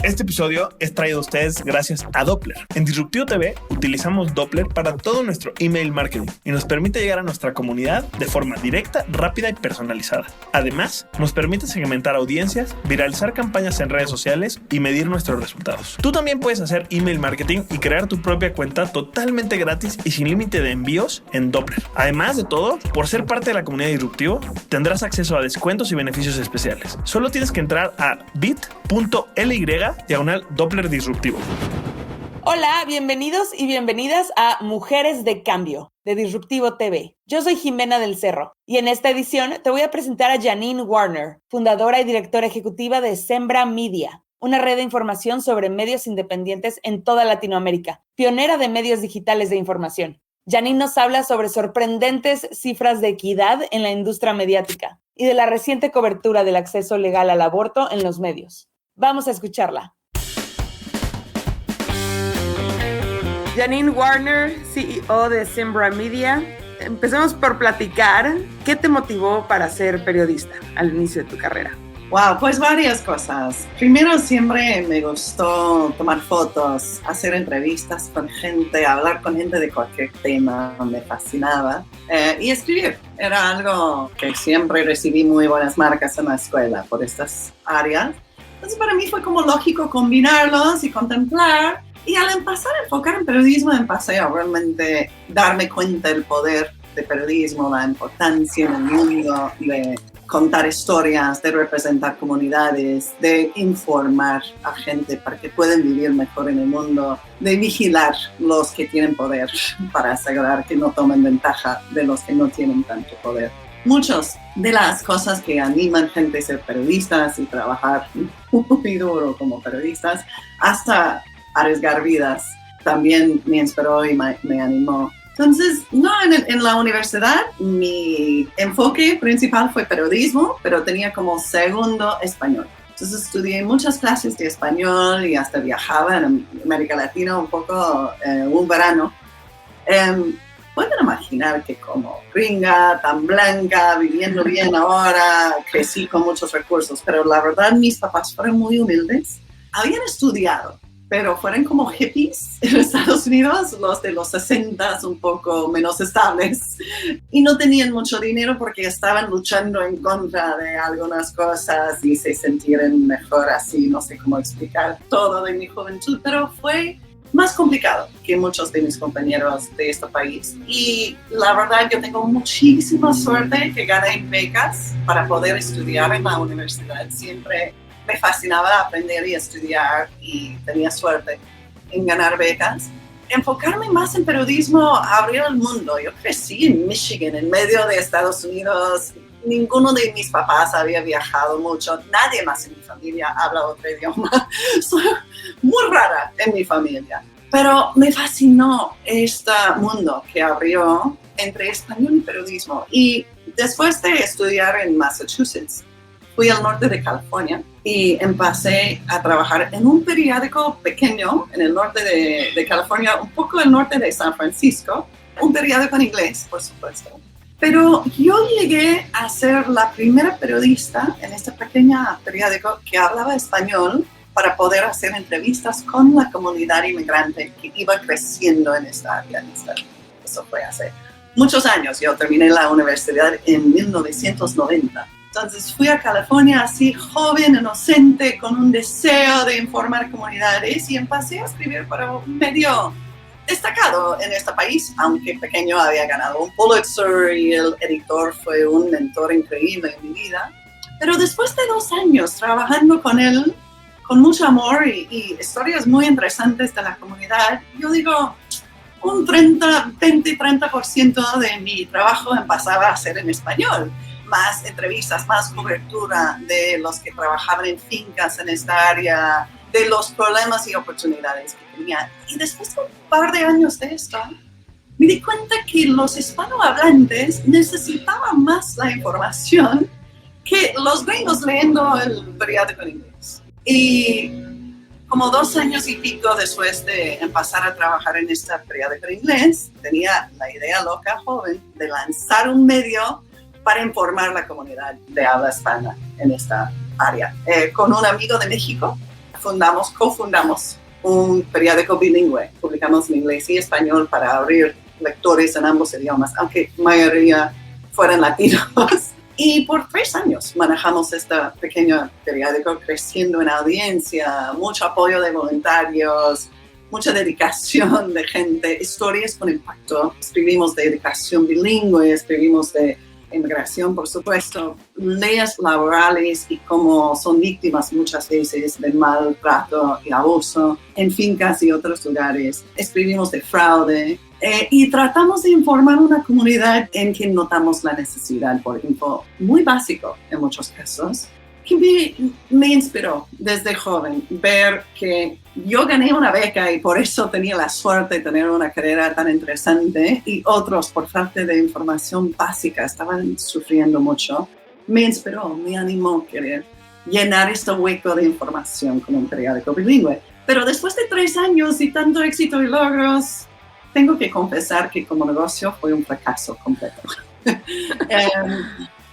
Este episodio es traído a ustedes gracias a Doppler. En Disruptivo TV utilizamos Doppler para todo nuestro email marketing y nos permite llegar a nuestra comunidad de forma directa, rápida y personalizada. Además, nos permite segmentar audiencias, viralizar campañas en redes sociales y medir nuestros resultados. Tú también puedes hacer email marketing y crear tu propia cuenta totalmente gratis y sin límite de envíos en Doppler. Además de todo, por ser parte de la comunidad Disruptivo, tendrás acceso a descuentos y beneficios especiales. Solo tienes que entrar a bit.ly/Doppler Disruptivo. Hola, bienvenidos y bienvenidas a Mujeres de Cambio, de Disruptivo TV. Yo soy Jimena del Cerro y en esta edición te voy a presentar a Janine Warner, fundadora y directora ejecutiva de Sembra Media, una red de información sobre medios independientes en toda Latinoamérica, pionera de medios digitales de información. Janine nos habla sobre sorprendentes cifras de equidad en la industria mediática y de la reciente cobertura del acceso legal al aborto en los medios. Vamos a escucharla. Janine Warner, CEO de Sembra Media. Empecemos por platicar. ¿Qué te motivó para ser periodista al inicio de tu carrera? Wow, pues varias cosas. Primero, siempre me gustó tomar fotos, hacer entrevistas con gente, hablar con gente de cualquier tema, me fascinaba. Y escribir, era algo que siempre recibí muy buenas marcas en la escuela por estas áreas. Entonces para mí fue como lógico combinarlos y contemplar. Y al empezar a enfocar en periodismo, empecé a realmente darme cuenta del poder del periodismo, la importancia en el mundo de contar historias, de representar comunidades, de informar a gente para que puedan vivir mejor en el mundo, de vigilar los que tienen poder para asegurar que no tomen ventaja de los que no tienen tanto poder. Muchas de las cosas que animan gente a ser periodistas y trabajar muy duro como periodistas, hasta arriesgar vidas, también me inspiró y me animó. Entonces, en la universidad mi enfoque principal fue periodismo, pero tenía como segundo español. Entonces estudié muchas clases de español y hasta viajaba en América Latina un poco un verano. Pueden imaginar que como gringa, tan blanca, viviendo bien ahora, crecí con muchos recursos, pero la verdad mis papás fueron muy humildes. Habían estudiado, pero fueron como hippies en Estados Unidos, los de los 60s, un poco menos estables, y no tenían mucho dinero porque estaban luchando en contra de algunas cosas y se sentían mejor así, no sé cómo explicar todo de mi juventud, pero fue más complicado que muchos de mis compañeros de este país. Y la verdad, yo tengo muchísima suerte que gané becas para poder estudiar en la universidad. Siempre me fascinaba aprender y estudiar y tenía suerte en ganar becas. Enfocarme más en periodismo abrió el mundo. Yo crecí en Michigan, en medio de Estados Unidos. Ninguno de mis papás había viajado mucho. Nadie más en mi familia habla otro idioma. Soy muy rara en mi familia. Pero me fascinó este mundo que abrió entre español y periodismo. Y después de estudiar en Massachusetts, fui al norte de California y empecé a trabajar en un periódico pequeño en el norte de California, un poco al norte de San Francisco, un periódico en inglés, por supuesto. Pero yo llegué a ser la primera periodista en este pequeño periódico que hablaba español para poder hacer entrevistas con la comunidad inmigrante que iba creciendo en esta área. Eso fue hace muchos años. Yo terminé la universidad en 1990. Entonces fui a California así joven, inocente, con un deseo de informar comunidades y empecé a escribir para un medio destacado en este país, aunque pequeño. Había ganado un Pulitzer y el editor fue un mentor increíble en mi vida. Pero después de 2 años trabajando con él, con mucho amor y historias muy interesantes de la comunidad, yo digo, un 20-30% de mi trabajo empezaba a ser en español. Más entrevistas, más cobertura de los que trabajaban en fincas en esta área, de los problemas y oportunidades que tenían. Y después de un par de años de esto, me di cuenta que los hispanohablantes necesitaban más la información que los gringos leyendo el periódico en inglés. Y como 2 años y pico después de empezar a trabajar en este periódico en inglés, tenía la idea loca, joven, de lanzar un medio para informar a la comunidad de habla hispana en esta área. Con un amigo de México cofundamos un periódico bilingüe. Publicamos en inglés y español para abrir lectores en ambos idiomas, aunque mayoría fueran latinos. Y por 3 años manejamos este pequeño periódico, creciendo en audiencia, mucho apoyo de voluntarios, mucha dedicación de gente, historias con impacto. Escribimos de educación bilingüe, escribimos de inmigración, por supuesto, leyes laborales y cómo son víctimas muchas veces de maltrato y abuso en fincas y otros lugares. Escribimos de fraude y tratamos de informar a una comunidad en que notamos la necesidad por info muy básico en muchos casos, que me inspiró desde joven ver que yo gané una beca y por eso tenía la suerte de tener una carrera tan interesante, y otros por falta de información básica estaban sufriendo mucho. Me inspiró, me animó a querer llenar este hueco de información con un periódico bilingüe. Pero después de 3 años y tanto éxito y logros, tengo que confesar que como negocio fue un fracaso completo.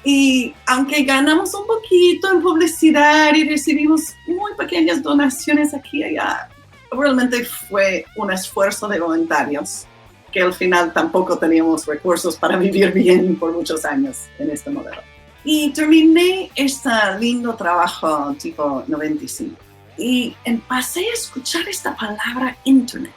Y aunque ganamos un poquito en publicidad y recibimos muy pequeñas donaciones aquí y allá, realmente fue un esfuerzo de voluntarios que al final tampoco teníamos recursos para vivir bien por muchos años en este modelo. Y terminé este lindo trabajo tipo 95 y empecé a escuchar esta palabra Internet.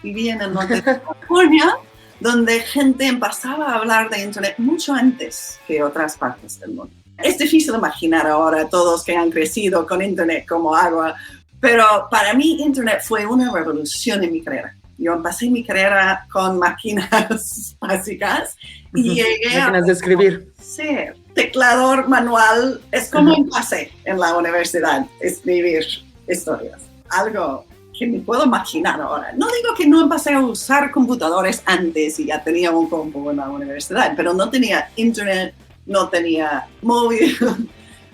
Viví en el norte de California, donde gente empezaba a hablar de Internet mucho antes que otras partes del mundo. Es difícil imaginar ahora a todos que han crecido con Internet como agua, pero para mí Internet fue una revolución en mi carrera. Yo empecé mi carrera con máquinas básicas y llegué a... Máquinas de escribir. Sí, teclador manual. Es como empecé en la universidad, escribir historias. Algo que me puedo imaginar ahora. No digo que no empecé a usar computadores antes y ya tenía un compu en la universidad, pero no tenía internet, no tenía móvil.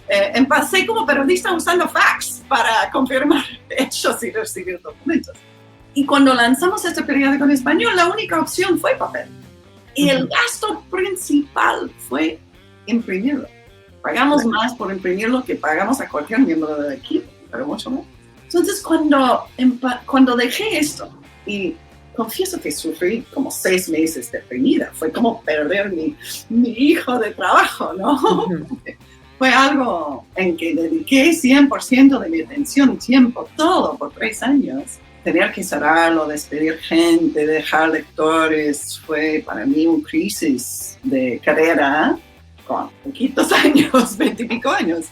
Empecé como periodista usando fax para confirmar hechos y recibir documentos. Y cuando lanzamos este periódico en español, la única opción fue papel. Y el gasto principal fue imprimirlo. Pagamos más por imprimirlo que pagamos a cualquier miembro del equipo, pero mucho más. Entonces, cuando dejé esto, y confieso que sufrí como 6 meses deprimida, fue como perder mi hijo de trabajo, ¿no? Fue algo en que dediqué 100% de mi atención, tiempo, todo por 3 años. Tener que cerrarlo, despedir gente, dejar lectores, fue para mí una crisis de carrera con poquitos años, 20 y pico años.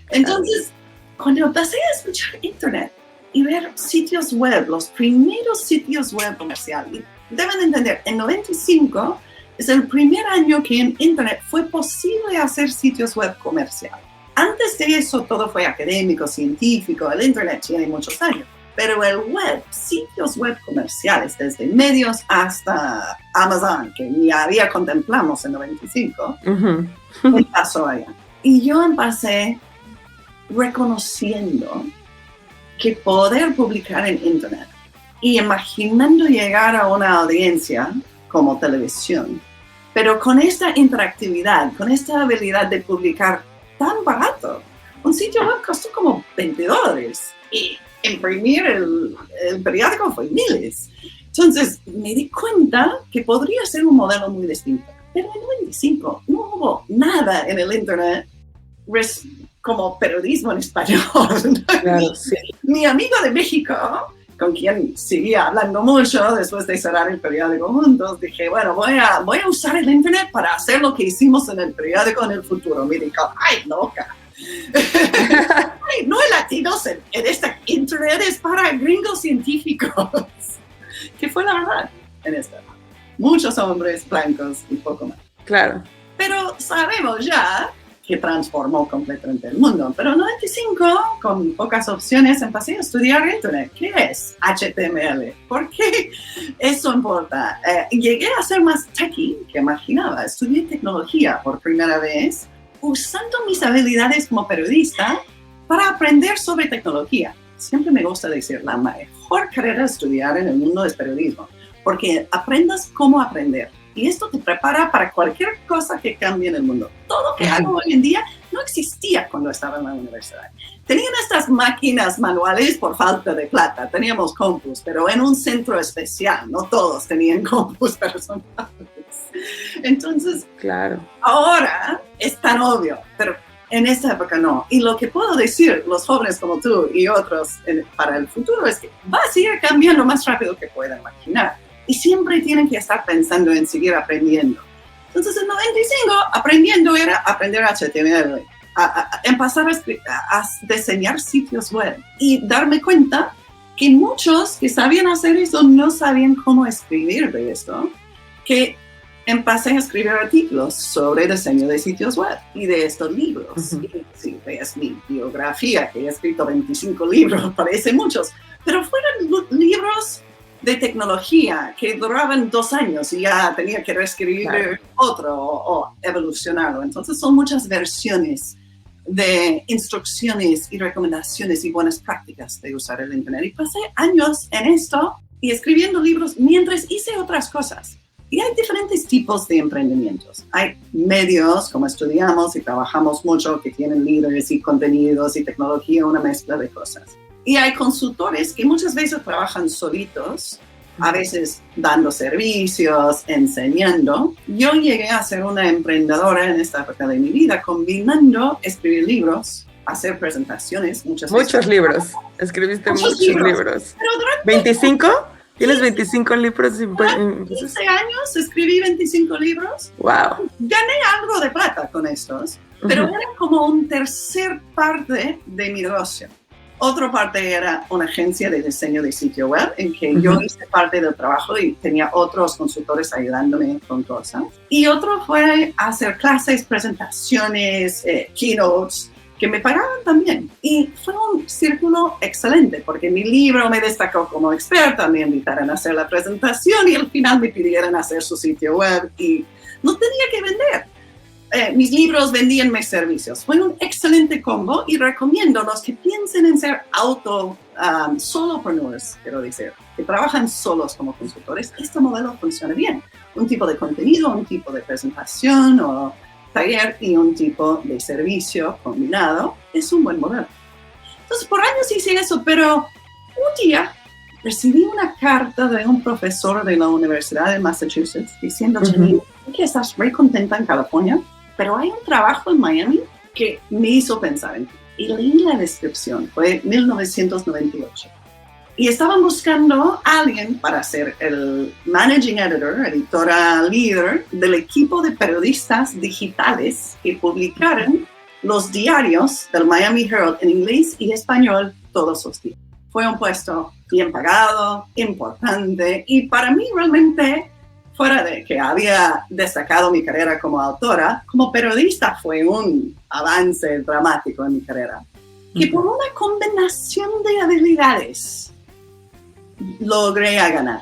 Entonces, cuando empecé a escuchar Internet y ver sitios web, los primeros sitios web comerciales, deben entender, en 95 es el primer año que en Internet fue posible hacer sitios web comerciales. Antes de eso todo fue académico, científico, el Internet tiene muchos años, pero el web, sitios web comerciales, desde medios hasta Amazon, que ni había contemplamos en 95, ¿qué pasó allá? Y yo empecé reconociendo que poder publicar en Internet y imaginando llegar a una audiencia como televisión, pero con esta interactividad, con esta habilidad de publicar tan barato. Un sitio web costó como $20 y imprimir el periódico fue miles. Entonces me di cuenta que podría ser un modelo muy distinto. Pero en 95 no hubo nada en el Internet como periodismo en español. Claro, sí. Mi amigo de México, con quien seguía hablando mucho después de cerrar el periódico juntos, dije, bueno, voy a usar el Internet para hacer lo que hicimos en el periódico en el futuro. Me dijo, ¡ay, loca! Ay, no hay latinos en este Internet, es para gringos científicos. Que fue la verdad en esta. Muchos hombres blancos y poco más. Claro. Pero sabemos ya que transformó completamente el mundo. Pero en 95, con pocas opciones, empecé a estudiar Internet. ¿Qué es HTML? ¿Por qué eso importa? Llegué a ser más techie que imaginaba. Estudié tecnología por primera vez, usando mis habilidades como periodista para aprender sobre tecnología. Siempre me gusta decir, la mejor carrera de estudiar en el mundo es periodismo, porque aprendas cómo aprender. Y esto te prepara para cualquier cosa que cambie en el mundo. Todo que hago hoy en día no no existía cuando estaba en la universidad. Tenían estas máquinas manuales por falta de plata. Teníamos compus, pero en un centro especial. No todos tenían compus personales. Entonces, claro, ahora es tan obvio, pero en esta época no. Y lo que puedo decir, los jóvenes como tú y otros para el futuro, es que va a seguir cambiando más rápido que puedan imaginar. Y siempre tienen que estar pensando en seguir aprendiendo. Entonces, en 95, aprendiendo era aprender HTML, empezar a diseñar sitios web y darme cuenta que muchos que sabían hacer eso no sabían cómo escribir de esto, que empecé a escribir artículos sobre diseño de sitios web y de estos libros. Uh-huh. Y si ves mi biografía, que he escrito 25 libros, parece muchos, pero fueron libros de tecnología que duraban 2 años y ya tenía que reescribir otro o evolucionarlo. Entonces son muchas versiones de instrucciones y recomendaciones y buenas prácticas de usar el Internet. Y pasé años en esto y escribiendo libros mientras hice otras cosas. Y hay diferentes tipos de emprendimientos. Hay medios, como estudiamos y trabajamos mucho, que tienen líderes y contenidos y tecnología, una mezcla de cosas. Y hay consultores que muchas veces trabajan solitos, a veces dando servicios, enseñando. Yo llegué a ser una emprendedora en esta época de mi vida, combinando escribir libros, hacer presentaciones. Muchos libros. Escribiste muchos libros. ¿25? ¿Tienes 25 libros? 15 años, escribí 25 libros. ¡Wow! Gané algo de plata con estos, pero era como un tercer parte de mi negocio. Otra parte era una agencia de diseño de sitio web en que yo hice parte del trabajo y tenía otros consultores ayudándome con cosas. Y otro fue hacer clases, presentaciones, keynotes, que me pagaban también. Y fue un círculo excelente, porque mi libro me destacó como experta, me invitaron a hacer la presentación y al final me pidieron hacer su sitio web y no tenía que vender. Mis libros vendían mis servicios. Fue un excelente combo y recomiendo a los que piensen en ser solopreneurs, quiero decir, que trabajan solos como consultores. Este modelo funciona bien. Un tipo de contenido, un tipo de presentación o taller y un tipo de servicio combinado es un buen modelo. Entonces, por años hice eso, pero un día recibí una carta de un profesor de la Universidad de Massachusetts diciendo que estás muy contenta en California, pero hay un trabajo en Miami que me hizo pensar en ti. Y leí la descripción, fue 1998. Y estaban buscando a alguien para ser el managing editor, editora líder del equipo de periodistas digitales que publicaran los diarios del Miami Herald en inglés y español todos los días. Fue un puesto bien pagado, importante, y para mí realmente, fuera de que había destacado mi carrera como autora, como periodista fue un avance dramático en mi carrera, que por una combinación de habilidades logré ganar.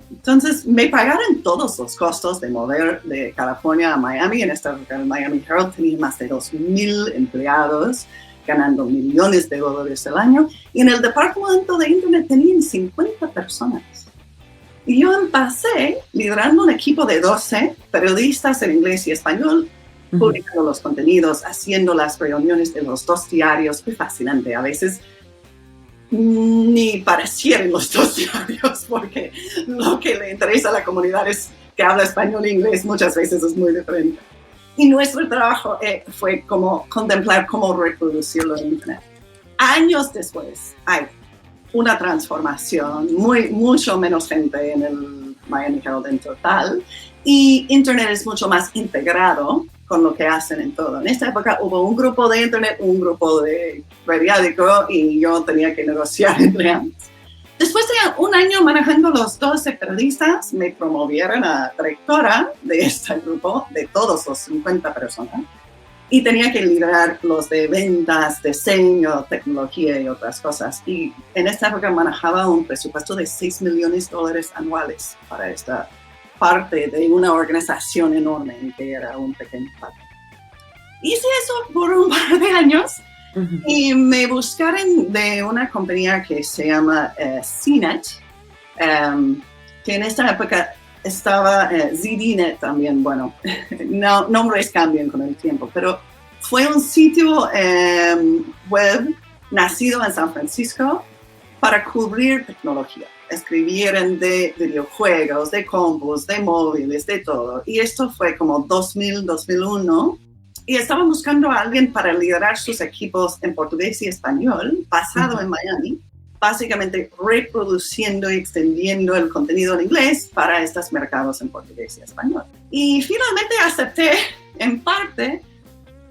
Entonces me pagaron todos los costos de mover de California a Miami. En esta época el Miami Herald tenía más de 2,000 empleados, ganando millones de dólares al año. Y en el departamento de Internet tenían 50 personas. Y yo empecé liderando un equipo de 12 periodistas en inglés y español, publicando los contenidos, haciendo las reuniones de los 2 diarios. Fue fascinante. A veces ni parecieran los 2 diarios, porque lo que le interesa a la comunidad es que habla español e inglés. Muchas veces es muy diferente. Y nuestro trabajo fue como contemplar cómo reproducirlo en Internet. Años después hay una transformación, mucho menos gente en el Miami Herald en total, y Internet es mucho más integrado con lo que hacen en todo. En esta época hubo un grupo de Internet, un grupo de periódico, y yo tenía que negociar entre ambos. Después de un año manejando los 12 periodistas, me promovieron a directora de este grupo, de todos los 50 personas, y tenía que liderar los de ventas, diseño, tecnología y otras cosas. Y en esta época manejaba un presupuesto de $6 millones anuales para esta parte de una organización enorme en que era un pequeño parte. Hice eso por un par de años y me buscaron de una compañía que se llama CNET, que en esta época estaba ZDNet también. Bueno, no, nombres cambian con el tiempo, pero Fue un sitio web nacido en San Francisco para cubrir tecnología. Escribieron de videojuegos, de compus, de móviles, de todo. Y esto fue como 2000, 2001. Y estaban buscando a alguien para liderar sus equipos en portugués y español, basado en Miami, básicamente reproduciendo y extendiendo el contenido en inglés para estos mercados en portugués y español. Y finalmente acepté, en parte,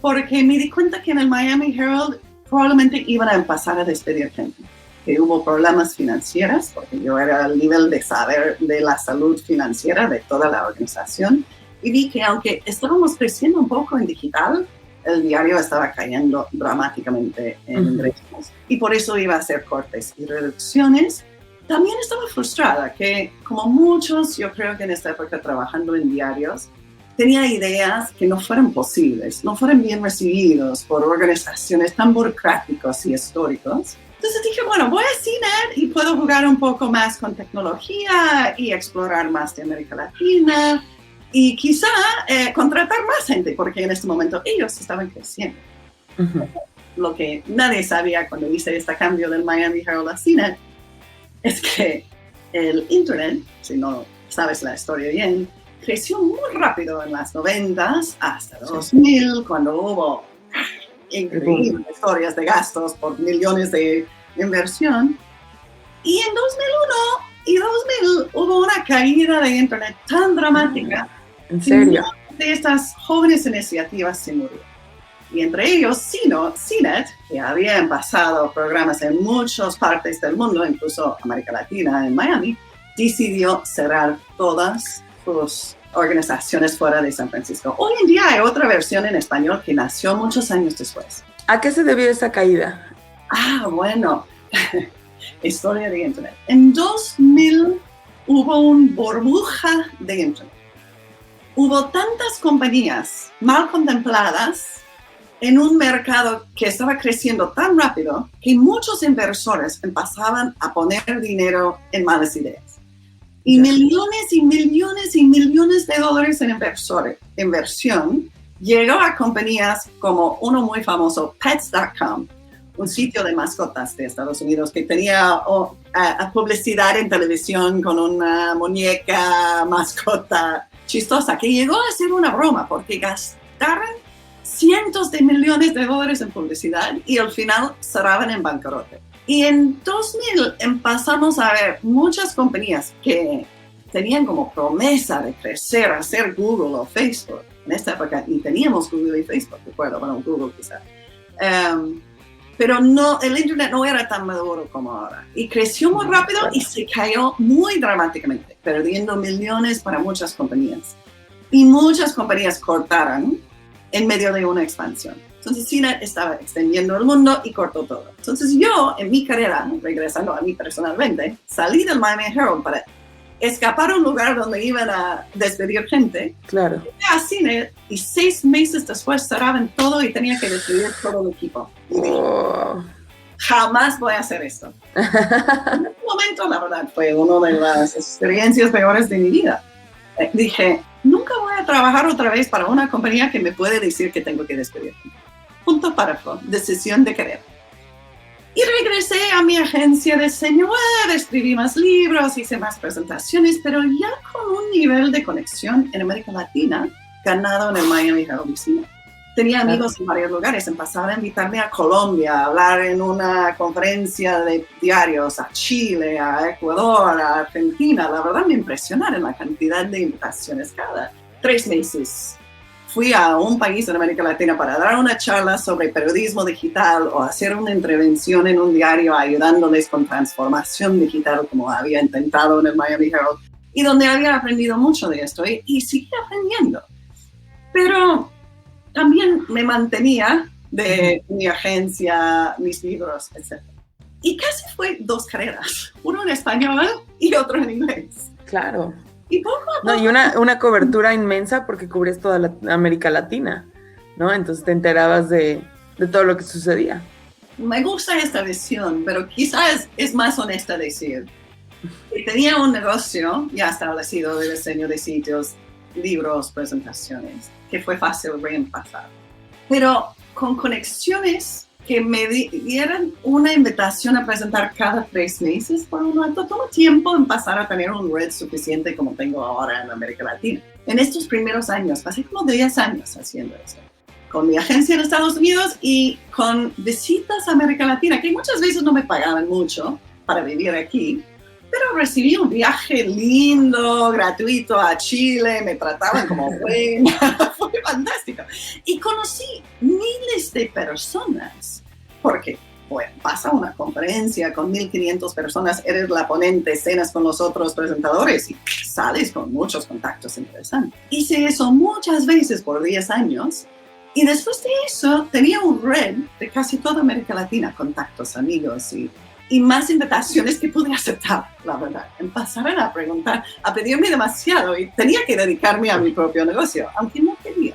porque me di cuenta que en el Miami Herald probablemente iban a empezar a despedir gente, que hubo problemas financieros, porque yo era al nivel de saber de la salud financiera de toda la organización, y vi que aunque estábamos creciendo un poco en digital, el diario estaba cayendo dramáticamente en ingresos. Y por eso iba a hacer cortes y reducciones. También estaba frustrada que, como muchos, yo creo que en esta época trabajando en diarios, tenía ideas que no fueran posibles, no fueran bien recibidos por organizaciones tan burocráticos y históricos. Entonces dije, bueno, voy a CNET y puedo jugar un poco más con tecnología y explorar más de América Latina y quizá contratar más gente, porque en este momento ellos estaban creciendo. Lo que nadie sabía cuando hice este cambio del Miami Herald a CNET es que el Internet, si no sabes la historia bien, creció muy rápido en las 90s hasta 2000, cuando hubo increíbles historias de gastos por millones de inversión. Y en 2001 y 2000 hubo una caída de Internet tan dramática. ¿En serio? Que de estas jóvenes iniciativas se murió. Y entre ellos, CNET, que habían pasado programas en muchas partes del mundo, incluso América Latina, en Miami, decidió cerrar todas sus organizaciones fuera de San Francisco. Hoy en día hay otra versión en español que nació muchos años después. ¿A qué se debió esa caída? Bueno, historia de Internet. En 2000 hubo una burbuja de Internet. Hubo tantas compañías mal contempladas en un mercado que estaba creciendo tan rápido que muchos inversores empezaban a poner dinero en malas ideas. Y millones y millones y millones de dólares en inversión llegó a compañías como uno muy famoso, Pets.com, un sitio de mascotas de Estados Unidos que tenía publicidad en televisión con una muñeca mascota chistosa, que llegó a ser una broma porque gastaron cientos de millones de dólares en publicidad y al final cerraban en bancarrota. Y en 2000 empezamos a ver muchas compañías que tenían como promesa de crecer, hacer Google o Facebook. En esta época ni teníamos Google y Facebook, recuerdo, bueno, Google quizá. Pero no, el Internet no era tan maduro como ahora. Y creció muy rápido y se cayó muy dramáticamente, perdiendo millones para muchas compañías. Y muchas compañías cortaron en medio de una expansión. Entonces, CNET estaba extendiendo el mundo y cortó todo. Entonces, yo, en mi carrera, regresando a mí personalmente, salí del Miami Herald para escapar a un lugar donde iban a despedir gente. Claro. Fui a CNET y 6 meses después cerraban todo y tenía que despedir todo el equipo. Oh. Jamás voy a hacer esto. En ese momento, la verdad, fue una de las experiencias peores de mi vida. Dije, nunca voy a trabajar otra vez para una compañía que me puede decir que tengo que despedir. Punto párrafo, decisión de querer. Y regresé a mi agencia de diseño web, escribí más libros, hice más presentaciones, pero ya con un nivel de conexión en América Latina ganado en el Miami Herald. Tenía amigos en varios lugares, empezaron a invitarme a Colombia, a hablar en una conferencia de diarios, a Chile, a Ecuador, a Argentina. La verdad me impresionaron la cantidad de invitaciones cada 3 meses. Fui a un país en América Latina para dar una charla sobre periodismo digital o hacer una intervención en un diario ayudándoles con transformación digital como había intentado en el Miami Herald y donde había aprendido mucho de esto y seguí aprendiendo. Pero también me mantenía de mi agencia, mis libros, etc. Y casi fue 2 carreras, uno en español y otro en inglés. Claro. Y poco a poco. No, y una cobertura inmensa porque cubres toda América Latina, ¿no? Entonces te enterabas de todo lo que sucedía. Me gusta esta visión, pero quizás es más honesta decir que tenía un negocio ya establecido de diseño de sitios, libros, presentaciones, que fue fácil reemplazar. Pero con conexiones que me dieran una invitación a presentar cada 3 meses por un rato. Toma tiempo en pasar a tener un red suficiente como tengo ahora en América Latina. En estos primeros años, pasé como 10 años haciendo eso, con mi agencia en Estados Unidos y con visitas a América Latina, que muchas veces no me pagaban mucho para vivir aquí, pero recibí un viaje lindo, gratuito a Chile, me trataban como buena, fue fantástico. Y conocí miles de personas, porque, bueno, vas a una conferencia con 1,500 personas, eres la ponente, cenas con los otros presentadores y sales con muchos contactos interesantes. Hice eso muchas veces por 10 años y después de eso tenía un red de casi toda América Latina, contactos, amigos y más invitaciones que pude aceptar, la verdad. Empezaron a preguntar, a pedirme demasiado y tenía que dedicarme a mi propio negocio, aunque no quería.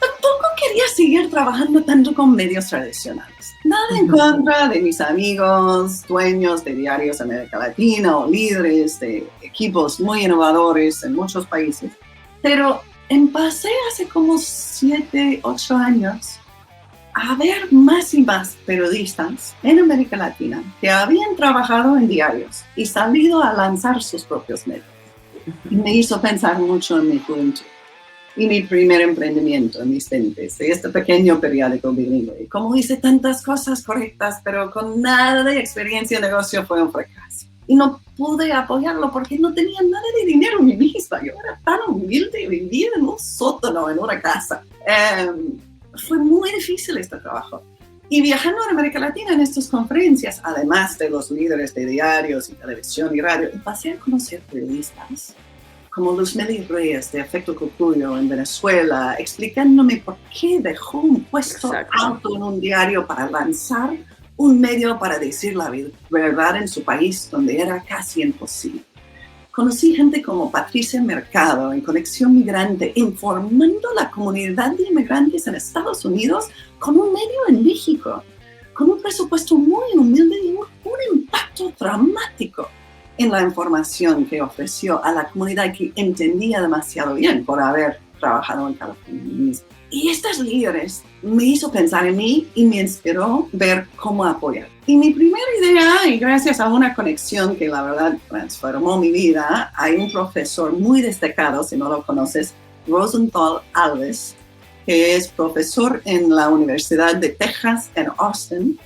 Tampoco quería seguir trabajando tanto con medios tradicionales. Nada en contra de mis amigos, dueños de diarios de América Latina o líderes de equipos muy innovadores en muchos países. Pero empecé hace como 7, 8 años a ver más y más periodistas en América Latina que habían trabajado en diarios y salido a lanzar sus propios medios. Y me hizo pensar mucho en mi juventud y mi primer emprendimiento en mis 20, de este pequeño periódico bilingüe. Como hice tantas cosas correctas, pero con nada de experiencia en negocio, fue un fracaso. Y no pude apoyarlo porque no tenía nada de dinero en mí misma. Yo era tan humilde y vivía en un sótano, en una casa. Fue muy difícil este trabajo. Y viajando en América Latina en estas conferencias, además de los líderes de diarios y televisión y radio, pasé a conocer periodistas como Luzmeli Reyes de Efecto Cocuyo en Venezuela, explicándome por qué dejó un puesto alto en un diario para lanzar un medio para decir la verdad en su país, donde era casi imposible. Conocí gente como Patricia Mercado en Conexión Migrante, informando a la comunidad de inmigrantes en Estados Unidos con un medio en México, con un presupuesto muy humilde y un impacto dramático en la información que ofreció a la comunidad que entendía demasiado bien por haber trabajado en California. Y estos líderes me hizo pensar en mí y me inspiró ver cómo apoyar. Y mi primera idea, y gracias a una conexión que la verdad transformó mi vida, hay un profesor muy destacado, si no lo conoces, Rosenthal Alves, que es profesor en la Universidad de Texas en Austin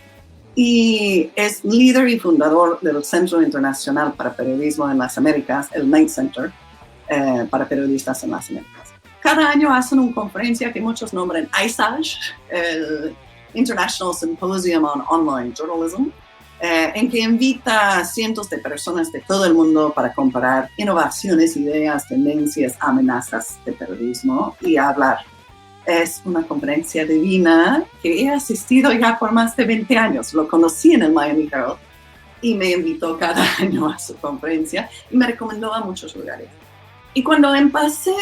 y es líder y fundador del Centro Internacional para Periodismo en las Américas, el Knight Center para Periodistas en las Américas. Cada año hacen una conferencia que muchos nombran ISAJ, el International Symposium on Online Journalism, en que invita a cientos de personas de todo el mundo para comparar innovaciones, ideas, tendencias, amenazas de periodismo y hablar. Es una conferencia divina que he asistido ya por más de 20 años. Lo conocí en el Miami Herald y me invitó cada año a su conferencia y me recomendó a muchos lugares. Y cuando empecé,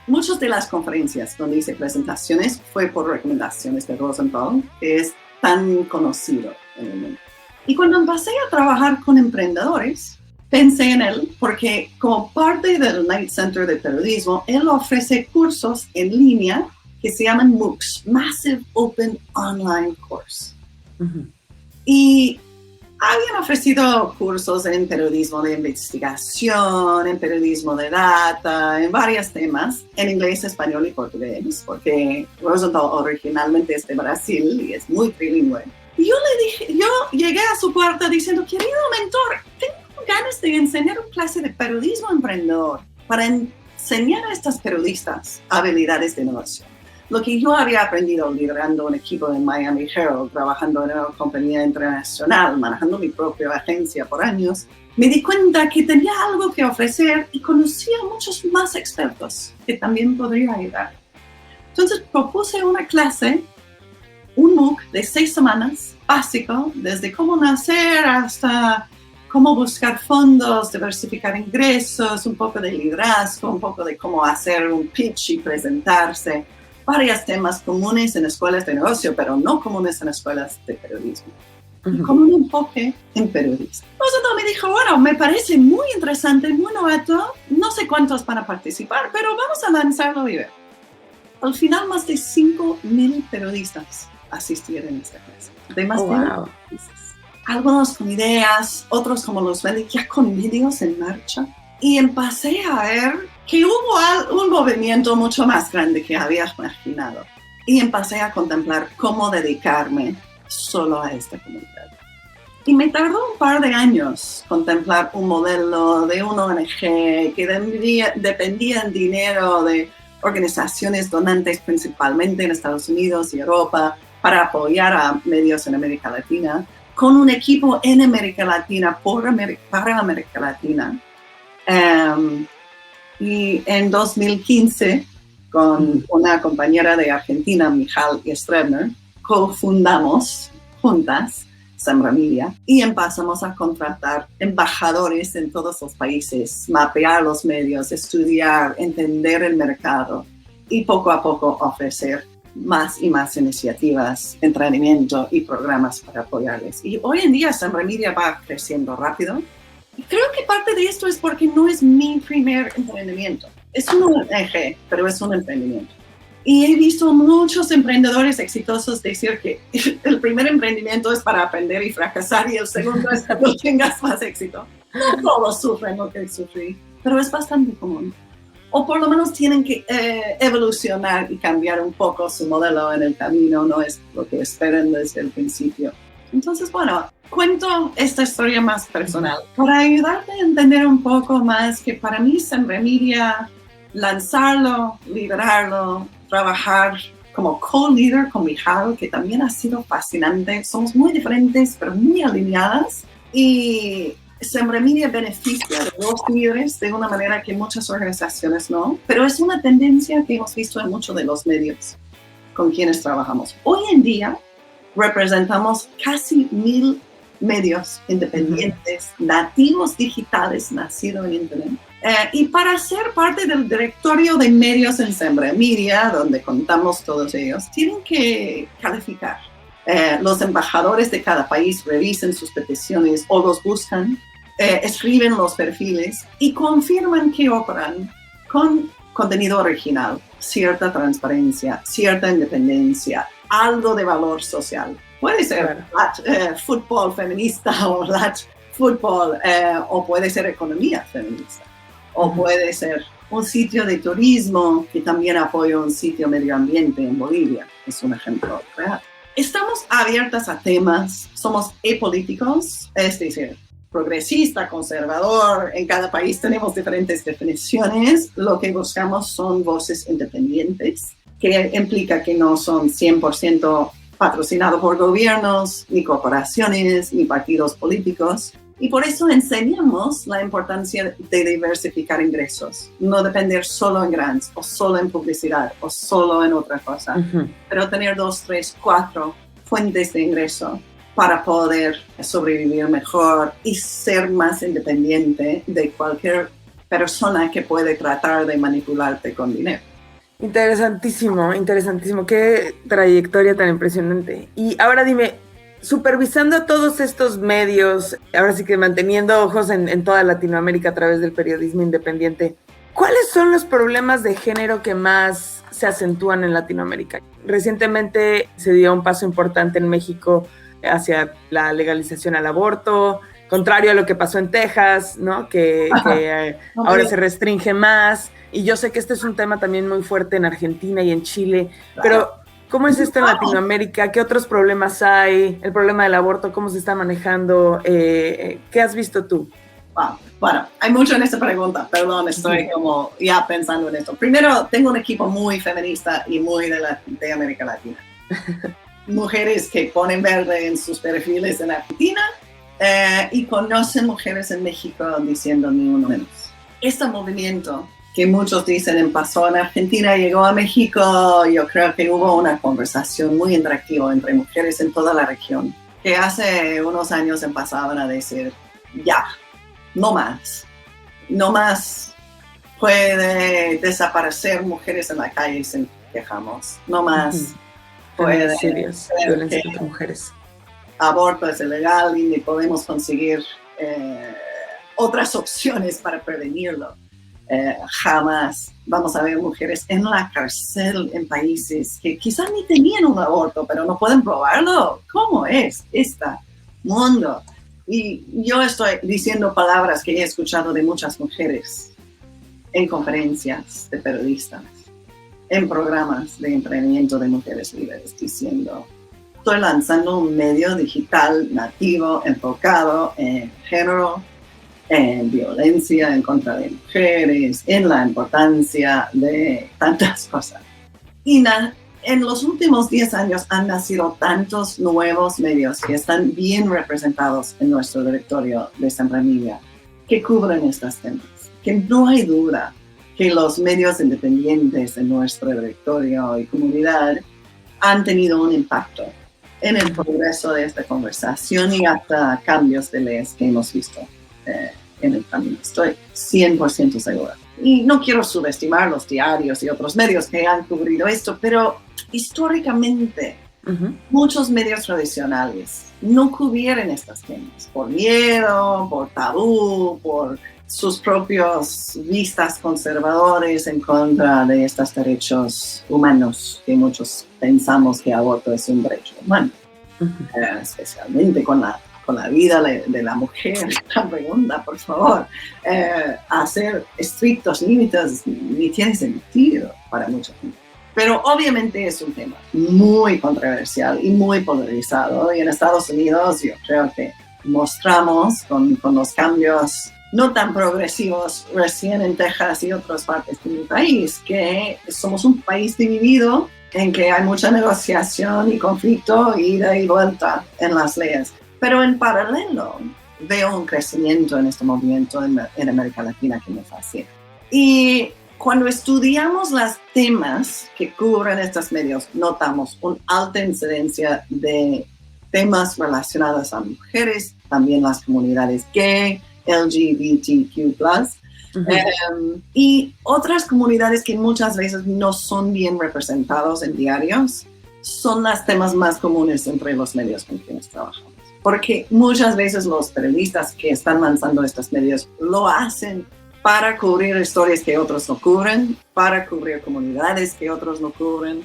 muchas de las conferencias donde hice presentaciones fue por recomendaciones de Rosenthal, que es tan conocido en el mundo. Y cuando empecé a trabajar con emprendedores, pensé en él porque como parte del Knight Center de Periodismo, él ofrece cursos en línea que se llaman MOOCs, Massive Open Online Course. Y habían ofrecido cursos en periodismo de investigación, en periodismo de data, en varios temas, en inglés, español y portugués, porque Rosenthal originalmente es de Brasil y es muy trilingüe. Y yo llegué a su puerta diciendo, querido mentor, tengo ganas de enseñar una clase de periodismo emprendedor para enseñar a estas periodistas habilidades de negocio. Lo que yo había aprendido liderando un equipo en Miami Herald, trabajando en una compañía internacional, manejando mi propia agencia por años, me di cuenta que tenía algo que ofrecer y conocía a muchos más expertos que también podría ayudar. Entonces propuse una clase, un MOOC de 6 semanas, básico, desde cómo nacer hasta cómo buscar fondos, diversificar ingresos, un poco de liderazgo, un poco de cómo hacer un pitch y presentarse. Varios temas comunes en escuelas de negocio, pero no comunes en escuelas de periodismo. Y con un enfoque en periodismo. Rosenthal me dijo, bueno, me parece muy interesante, muy novato, no sé cuántos van a participar, pero vamos a lanzarlo y ver. Al final, más de 5,000 periodistas asistir en esta clase. Demasiado. Wow. Algunos con ideas, otros como los ven ya con vídeos en marcha. Y empecé a ver que hubo un movimiento mucho más grande que había imaginado. Y empecé a contemplar cómo dedicarme solo a esta comunidad. Y me tardó un par de años contemplar un modelo de una ONG que dependía en dinero de organizaciones donantes principalmente en Estados Unidos y Europa para apoyar a medios en América Latina, con un equipo en América Latina para América Latina. Y en 2015, con una compañera de Argentina, Michal Strebner, cofundamos juntas Sembra Media y empezamos a contratar embajadores en todos los países, mapear los medios, estudiar, entender el mercado y poco a poco ofrecer más y más iniciativas, entrenamiento y programas para apoyarles. Y hoy en día Sembra Media va creciendo rápido. Y creo que parte de esto es porque no es mi primer emprendimiento. Es un ONG, pero es un emprendimiento. Y he visto muchos emprendedores exitosos decir que el primer emprendimiento es para aprender y fracasar y el segundo es que no tengas más éxito. No todos sufren lo que sufrí, pero es bastante común. O por lo menos tienen que evolucionar y cambiar un poco su modelo en el camino, no es lo que esperan desde el principio. Entonces, bueno, cuento esta historia más personal para ayudarte a entender un poco más que para mí Sembra Media, lanzarlo, liderarlo, trabajar como co-líder con Michal, que también ha sido fascinante. Somos muy diferentes, pero muy alineadas. Y Sembra Media beneficia de los líderes de una manera que muchas organizaciones no. Pero es una tendencia que hemos visto en muchos de los medios con quienes trabajamos. Hoy en día representamos casi 1,000 medios independientes, nativos digitales, nacidos en Internet. Y para ser parte del directorio de medios en Sembra Media, donde contamos todos ellos, tienen que calificar. Los embajadores de cada país revisen sus peticiones o los buscan, escriben los perfiles y confirman que operan con contenido original, cierta transparencia, cierta independencia, algo de valor social. Puede ser fútbol feminista o fútbol, o puede ser economía feminista. O puede ser un sitio de turismo que también apoya un sitio medio ambiente en Bolivia. Es un ejemplo real. Estamos abiertas a temas, somos apolíticos, es decir, progresista, conservador. En cada país tenemos diferentes definiciones. Lo que buscamos son voces independientes, que implica que no son 100% patrocinados por gobiernos, ni corporaciones, ni partidos políticos. Y por eso enseñamos la importancia de diversificar ingresos, no depender solo en grants, o solo en publicidad, o solo en otra cosa, pero tener 2, 3, 4 fuentes de ingreso para poder sobrevivir mejor y ser más independiente de cualquier persona que puede tratar de manipularte con dinero. Interesantísimo, interesantísimo. Qué trayectoria tan impresionante. Y ahora dime, supervisando todos estos medios, ahora sí que manteniendo ojos en toda Latinoamérica a través del periodismo independiente, ¿cuáles son los problemas de género que más se acentúan en Latinoamérica? Recientemente se dio un paso importante en México hacia la legalización al aborto, contrario a lo que pasó en Texas, ¿no? Que ahora se restringe más. Y yo sé que este es un tema también muy fuerte en Argentina y en Chile, pero ¿cómo es esto en Latinoamérica? ¿Qué otros problemas hay? El problema del aborto, ¿cómo se está manejando? ¿Qué has visto tú? Wow. Bueno, hay mucho en esta pregunta, perdón, estoy como ya pensando en esto. Primero, tengo un equipo muy feminista y muy de América Latina. Mujeres que ponen verde en sus perfiles en Argentina y conocen mujeres en México diciendo ni uno menos. Este movimiento que muchos dicen pasó en Argentina, llegó a México, yo creo que hubo una conversación muy interactiva entre mujeres en toda la región, que hace unos años empezaban a decir, ya, no más puede desaparecer mujeres en la calle y se quejamos, no más puede violencia contra mujeres. Aborto es ilegal y ni podemos conseguir otras opciones para prevenirlo. Jamás vamos a ver mujeres en la cárcel en países que quizás ni tenían un aborto, pero no pueden probarlo. ¿Cómo es este mundo? Y yo estoy diciendo palabras que he escuchado de muchas mujeres en conferencias de periodistas, en programas de entrenamiento de mujeres líderes, diciendo: estoy lanzando un medio digital nativo enfocado en género, en violencia en contra de mujeres, en la importancia de tantas cosas. Y en los últimos 10 años han nacido tantos nuevos medios que están bien representados en nuestro directorio de Semper Media, que cubren estos temas. Que no hay duda que los medios independientes en nuestro directorio y comunidad han tenido un impacto en el progreso de esta conversación y hasta cambios de leyes que hemos visto en el camino. Estoy 100% segura. Y no quiero subestimar los diarios y otros medios que han cubrido esto, pero históricamente muchos medios tradicionales no cubrieron estos temas por miedo, por tabú, por sus propios vistas conservadores en contra de estos derechos humanos que muchos pensamos que aborto es un derecho humano, especialmente con la vida de la mujer. La pregunta, por favor, hacer estrictos límites ni tiene sentido para mucha gente. Pero obviamente es un tema muy controversial y muy polarizado, y en Estados Unidos yo creo que mostramos con los cambios no tan progresivos recién en Texas y otras partes de mi país, que somos un país dividido en que hay mucha negociación y conflicto, ida y vuelta en las leyes. Pero en paralelo veo un crecimiento en este movimiento en América Latina que me fascina. Y cuando estudiamos los temas que cubren estos medios, notamos una alta incidencia de temas relacionados a mujeres, también las comunidades gay, LGBTQ+, y otras comunidades que muchas veces no son bien representados en diarios, son los temas más comunes entre los medios con quienes trabajamos. Porque muchas veces los periodistas que están lanzando estos medios lo hacen para cubrir historias que otros no cubren, para cubrir comunidades que otros no cubren,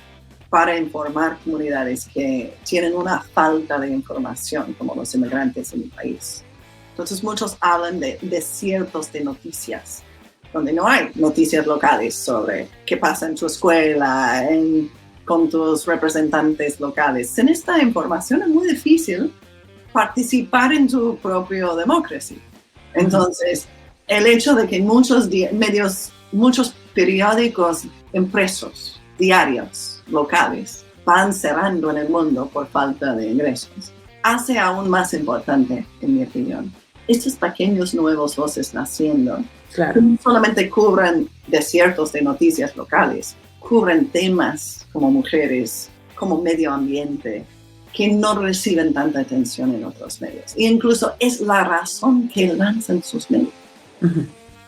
para informar comunidades que tienen una falta de información, como los inmigrantes en mi país. Entonces muchos hablan de desiertos de noticias, donde no hay noticias locales sobre qué pasa en tu escuela, con tus representantes locales. Sin esta información es muy difícil participar en tu propio democracia. Entonces, el hecho de que muchos medios, muchos periódicos impresos, diarios, locales, van cerrando en el mundo por falta de ingresos, hace aún más importante, en mi opinión, estos pequeños nuevos voces naciendo, claro, no solamente cubren desiertos de noticias locales, cubren temas como mujeres, como medio ambiente, que no reciben tanta atención en otros medios. E incluso es la razón que lanzan sus medios.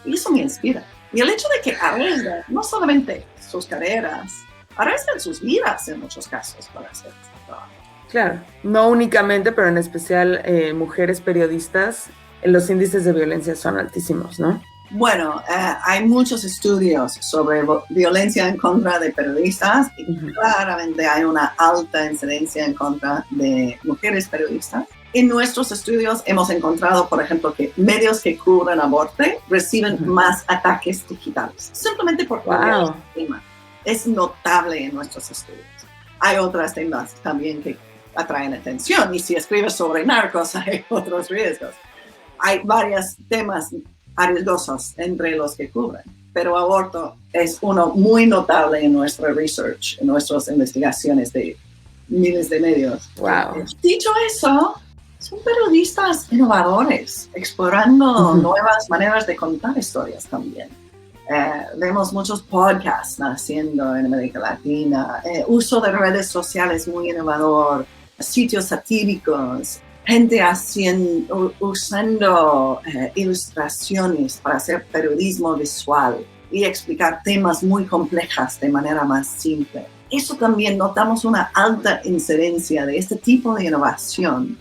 Y eso me inspira. Y el hecho de que arriesgan no solamente sus carreras, arriesgan sus vidas en muchos casos para hacer este trabajo. Claro, no únicamente, pero en especial mujeres periodistas, los índices de violencia son altísimos, ¿no? Bueno, hay muchos estudios sobre violencia en contra de periodistas y claramente hay una alta incidencia en contra de mujeres periodistas. En nuestros estudios hemos encontrado, por ejemplo, que medios que cubren aborto reciben más ataques digitales, simplemente por el tema. Es notable en nuestros estudios. Hay otros temas también que atraen atención, y si escribes sobre narcos hay otros riesgos. Hay varios temas arriesgosos entre los que cubren, pero aborto es uno muy notable en nuestra research, en nuestras investigaciones de miles de medios. Wow. Dicho eso, son periodistas innovadores, explorando nuevas maneras de contar historias también. Vemos muchos podcasts naciendo en América Latina, uso de redes sociales muy innovador, sitios satíricos, gente usando ilustraciones para hacer periodismo visual y explicar temas muy complejos de manera más simple. Eso también notamos una alta incidencia de este tipo de innovación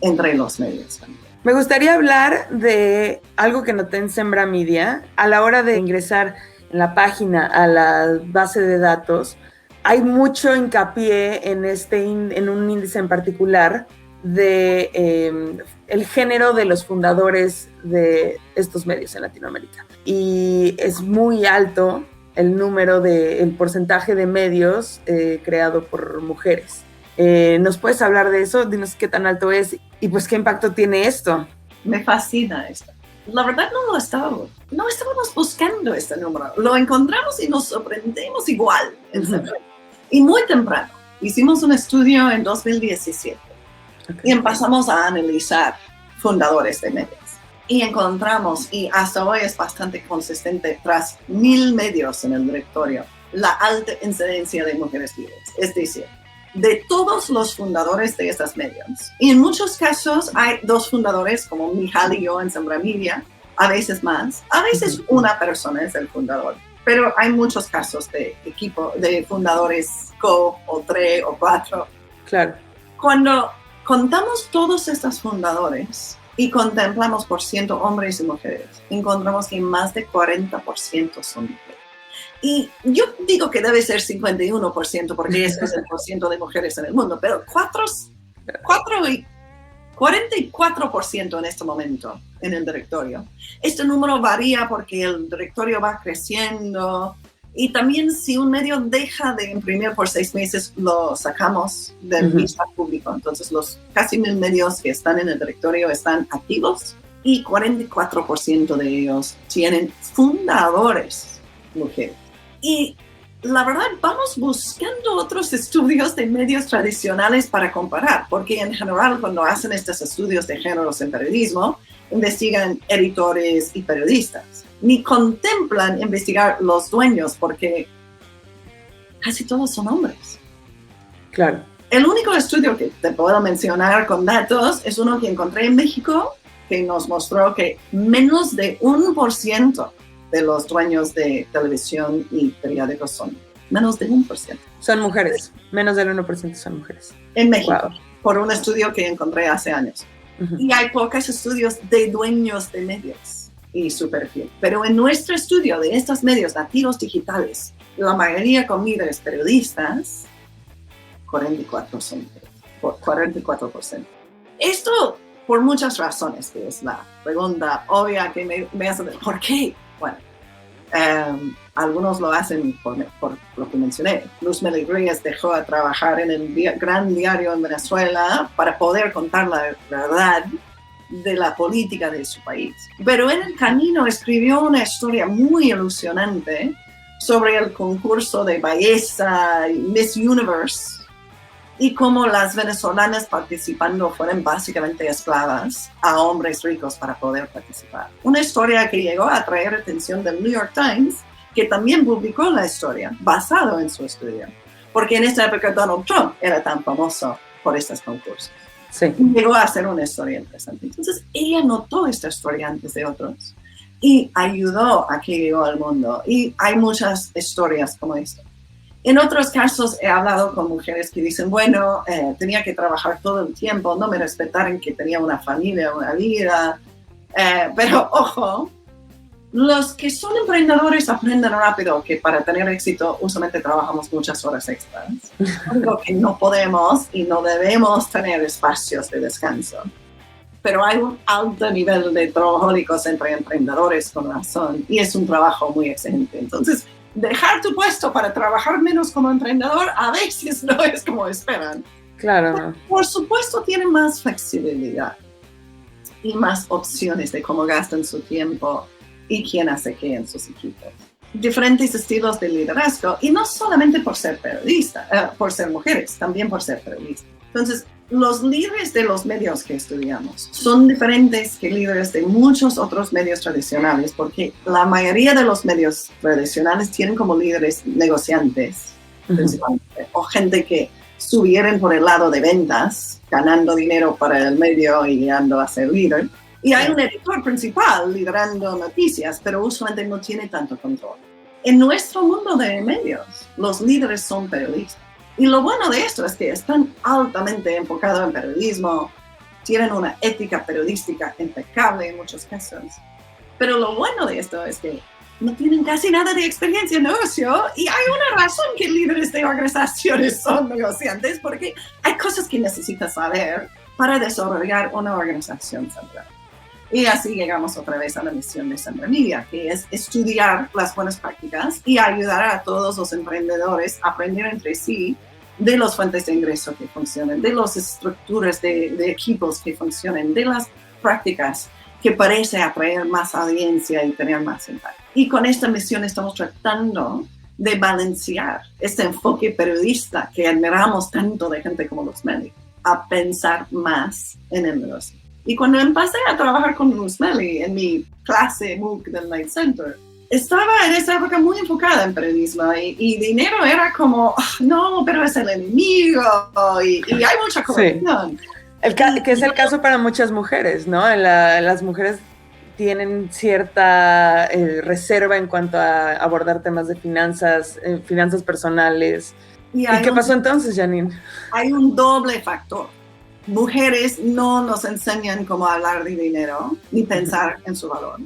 entre los medios también. Me gustaría hablar de algo que noté en Sembra Media. A la hora de ingresar en la página a la base de datos, hay mucho hincapié en un índice en particular de el género de los fundadores de estos medios en Latinoamérica. Y es muy alto el porcentaje de medios creado por mujeres. ¿Nos puedes hablar de eso? Dinos qué tan alto es y pues qué impacto tiene esto. Me fascina esto. La verdad no estábamos buscando este número. Lo encontramos y nos sorprendimos igual. Y muy temprano. Hicimos un estudio en 2017 y empezamos a analizar fundadores de medios. Y encontramos, y hasta hoy es bastante consistente, tras 1,000 medios en el directorio, la alta incidencia de mujeres líderes. Es decir, de todos los fundadores de estos medios. Y en muchos casos hay 2 fundadores, como Michal y yo en Sembra Media, a veces más, a veces una persona es el fundador. Pero hay muchos casos de equipo, de fundadores o 3 o 4. Claro. Cuando contamos todos estos fundadores y contemplamos por ciento hombres y mujeres, encontramos que más de 40% son mujeres. Y yo digo que debe ser 51% porque ese es el porcentaje de mujeres en el mundo, pero 44% en este momento en el directorio. Este número varía porque el directorio va creciendo y también si un medio deja de imprimir por 6 meses, lo sacamos del vista público. Entonces los casi 1,000 medios que están en el directorio están activos y 44% de ellos tienen fundadores mujeres. Y la verdad, vamos buscando otros estudios de medios tradicionales para comparar, porque en general cuando hacen estos estudios de géneros en periodismo, investigan editores y periodistas, ni contemplan investigar los dueños, porque casi todos son hombres. Claro. El único estudio que te puedo mencionar con datos es uno que encontré en México, que nos mostró que menos de 1% de los dueños de televisión y periódicos son menos de 1%. Son mujeres, menos del 1% son mujeres. En México, por un estudio que encontré hace años. Y hay pocos estudios de dueños de medios y su perfil. Pero en nuestro estudio de estos medios nativos digitales, la mayoría con líderes periodistas, 44 son mujeres, 44%. Esto por muchas razones, que es la pregunta obvia que me hace, ¿por qué? Bueno, algunos lo hacen por lo que mencioné. Luz Melegrías dejó de trabajar en el gran diario en Venezuela para poder contar la verdad de la política de su país. Pero en el camino escribió una historia muy ilusionante sobre el concurso de belleza Miss Universe y cómo las venezolanas participando fueron básicamente esclavas a hombres ricos para poder participar. Una historia que llegó a atraer atención del New York Times, que también publicó la historia basado en su estudio. Porque en esta época Donald Trump era tan famoso por estos concursos. Sí. Llegó a ser una historia interesante. Entonces ella notó esta historia antes de otros y ayudó a que llegó al mundo. Y hay muchas historias como esta. En otros casos he hablado con mujeres que dicen, bueno, tenía que trabajar todo el tiempo, no me respetaron que tenía una familia, una vida. Pero ojo, los que son emprendedores aprenden rápido que para tener éxito usualmente trabajamos muchas horas extras. Algo que no podemos y no debemos tener espacios de descanso. Pero hay un alto nivel de trabajólicos entre emprendedores con razón y es un trabajo muy exigente. Entonces, dejar tu puesto para trabajar menos como emprendedor a veces no es como esperan. Claro. Por supuesto, tienen más flexibilidad y más opciones de cómo gastan su tiempo y quién hace qué en sus equipos. Diferentes estilos de liderazgo y no solamente por ser periodistas, por ser mujeres, también por ser periodistas. Entonces, los líderes de los medios que estudiamos son diferentes que líderes de muchos otros medios tradicionales, porque la mayoría de los medios tradicionales tienen como líderes negociantes, principalmente, o gente que subieron por el lado de ventas, ganando dinero para el medio y llegando a ser líder. Y hay un editor principal liderando noticias, pero usualmente no tiene tanto control. En nuestro mundo de medios, los líderes son periodistas. Y lo bueno de esto es que están altamente enfocados en periodismo, tienen una ética periodística impecable en muchos casos. Pero lo bueno de esto es que no tienen casi nada de experiencia en negocio y hay una razón que líderes de organizaciones son negociantes, porque hay cosas que necesitas saber para desarrollar una organización central. Y así llegamos otra vez a la misión de Sembra Media, que es estudiar las buenas prácticas y ayudar a todos los emprendedores a aprender entre sí de las fuentes de ingreso que funcionan, de las estructuras de equipos que funcionan, de las prácticas que parece atraer más audiencia y tener más impacto. Y con esta misión estamos tratando de balancear este enfoque periodista que admiramos tanto de gente como los medios, a pensar más en el negocio. Y cuando empecé a trabajar con Luz Meli en mi clase MOOC del Knight Center, estaba en esa época muy enfocada en periodismo y dinero era como, no, pero es el enemigo y hay mucha corrupción. Sí. Que es el caso para muchas mujeres, ¿no? Las mujeres tienen cierta reserva en cuanto a abordar temas de finanzas personales. ¿Y qué pasó entonces, Janine? Hay un doble factor. Mujeres no nos enseñan cómo hablar de dinero ni pensar en su valor.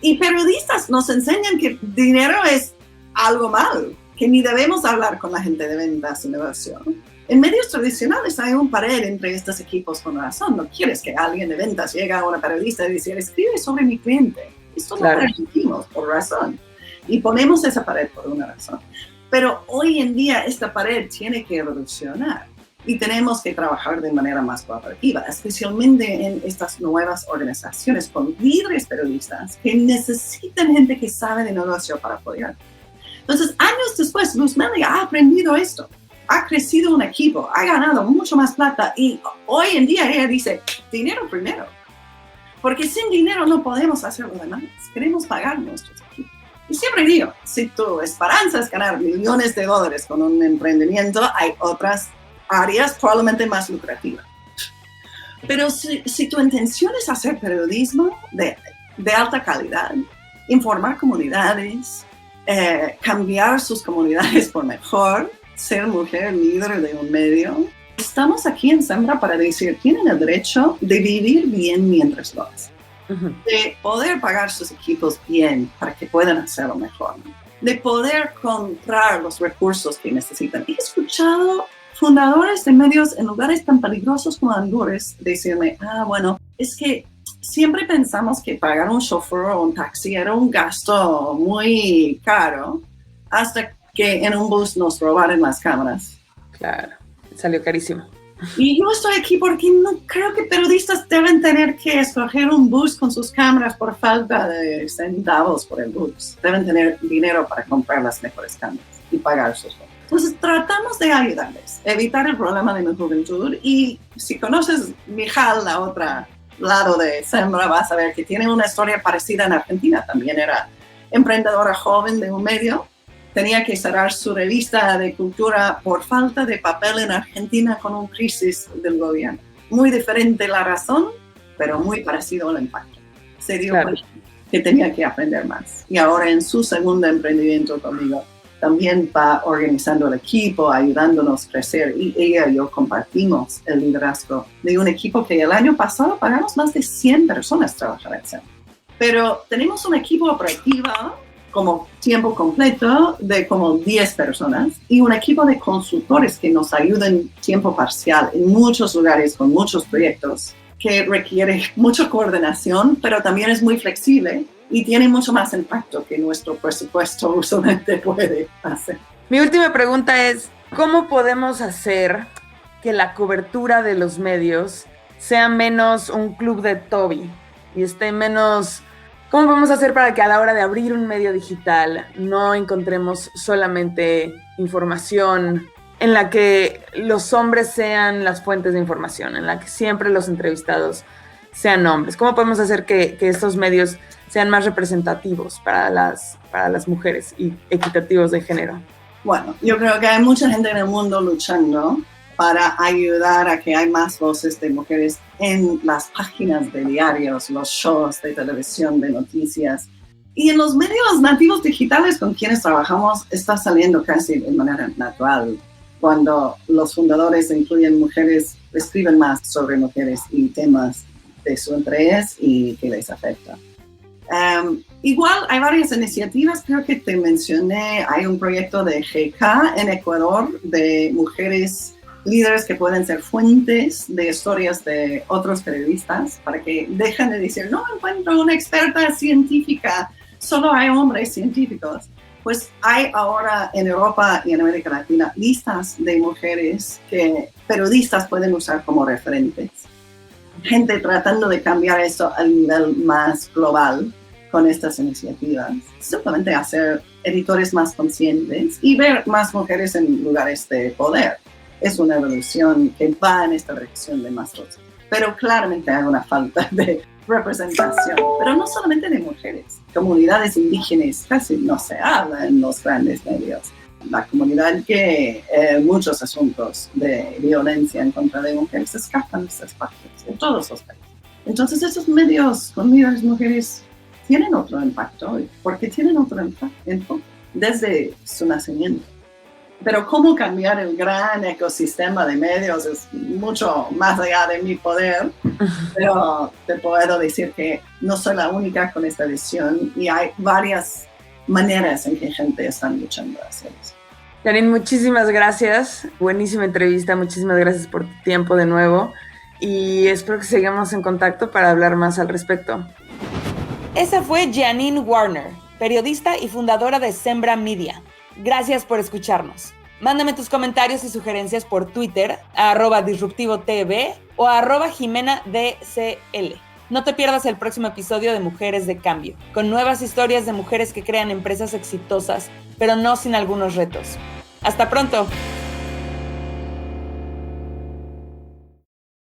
Y periodistas nos enseñan que dinero es algo malo, que ni debemos hablar con la gente de ventas y negocio. En medios tradicionales hay un pared entre estos equipos con razón. No quieres que alguien de ventas llegue a una periodista y diga, escribe sobre mi cliente. Esto no lo permitimos por razón. Y ponemos esa pared por una razón. Pero hoy en día esta pared tiene que evolucionar y tenemos que trabajar de manera más colaborativa, especialmente en estas nuevas organizaciones con líderes periodistas que necesitan gente que sabe de negocio para apoyar. Entonces, años después, Luz Meli ha aprendido esto. Ha crecido un equipo, ha ganado mucho más plata y hoy en día ella dice, dinero primero. Porque sin dinero no podemos hacer lo demás. Queremos pagar nuestros equipos. Y siempre digo, si tu esperanza es ganar millones de dólares con un emprendimiento, hay otras áreas probablemente más lucrativas. Pero si tu intención es hacer periodismo de alta calidad, informar comunidades, cambiar sus comunidades por mejor, ser mujer líder de un medio, estamos aquí en Sembra para decir, tienen el derecho de vivir bien mientras lo hacen, de poder pagar sus equipos bien para que puedan hacerlo mejor, de poder comprar los recursos que necesitan. He escuchado fundadores de medios en lugares tan peligrosos como Honduras decirme, bueno, es que siempre pensamos que pagar un chofer o un taxi era un gasto muy caro hasta que en un bus nos robaron las cámaras. Claro, salió carísimo. Y yo estoy aquí porque no creo que periodistas deben tener que escoger un bus con sus cámaras por falta de centavos por el bus. Deben tener dinero para comprar las mejores cámaras y pagar sus cosas. Entonces tratamos de ayudarles, evitar el problema de mi juventud. Y si conoces Mijal, la otra lado de Sembra, vas a ver que tiene una historia parecida en Argentina. También era emprendedora joven de un medio. Tenía que cerrar su revista de cultura por falta de papel en Argentina con una crisis del gobierno. Muy diferente la razón, pero muy parecido al impacto. Se dio cuenta que tenía que aprender más. Y ahora en su segundo emprendimiento conmigo, también va organizando el equipo, ayudándonos a crecer. Y ella y yo compartimos el liderazgo de un equipo que el año pasado pagamos más de 100 personas trabajar en Sembra. Pero tenemos un equipo operativo como tiempo completo de como 10 personas y un equipo de consultores que nos ayudan tiempo parcial en muchos lugares con muchos proyectos que requiere mucha coordinación, pero también es muy flexible y tiene mucho más impacto que nuestro presupuesto usualmente puede hacer. Mi última pregunta es, ¿cómo podemos hacer que la cobertura de los medios sea menos un club de Toby y esté menos... ¿Cómo podemos hacer para que a la hora de abrir un medio digital no encontremos solamente información en la que los hombres sean las fuentes de información, en la que siempre los entrevistados sean hombres? ¿Cómo podemos hacer que estos medios sean más representativos para las mujeres y equitativos de género? Bueno, yo creo que hay mucha gente en el mundo luchando para ayudar a que haya más voces de mujeres en las páginas de diarios, los shows de televisión, de noticias. Y en los medios nativos digitales con quienes trabajamos está saliendo casi de manera natural cuando los fundadores incluyen mujeres, escriben más sobre mujeres y temas de su interés y que les afecta. Igual hay varias iniciativas, creo que te mencioné, hay un proyecto de GK en Ecuador de mujeres líderes que pueden ser fuentes de historias de otros periodistas para que dejen de decir, no encuentro una experta científica, solo hay hombres científicos. Pues hay ahora en Europa y en América Latina listas de mujeres que periodistas pueden usar como referentes. Gente tratando de cambiar esto al nivel más global con estas iniciativas. Simplemente hacer editores más conscientes y ver más mujeres en lugares de poder. Es una evolución que va en esta dirección de más cosas. Pero claramente hay una falta de representación, pero no solamente de mujeres. Comunidades indígenas casi no se habla en los grandes medios. La comunidad que muchos asuntos de violencia en contra de mujeres escapan de estas partes, en todos los países. Entonces esos medios con líderes mujeres tienen otro impacto, porque tienen otro impacto desde su nacimiento. Pero cómo cambiar el gran ecosistema de medios es mucho más allá de mi poder, pero te puedo decir que no soy la única con esta visión y hay varias maneras en que gente está luchando a hacer eso. Janine, muchísimas gracias. Buenísima entrevista. Muchísimas gracias por tu tiempo de nuevo y espero que sigamos en contacto para hablar más al respecto. Esa fue Janine Warner, periodista y fundadora de Sembra Media. Gracias por escucharnos. Mándame tus comentarios y sugerencias por Twitter, @disruptivotv o @JimenaDCL. No te pierdas el próximo episodio de Mujeres de Cambio, con nuevas historias de mujeres que crean empresas exitosas, pero no sin algunos retos. ¡Hasta pronto!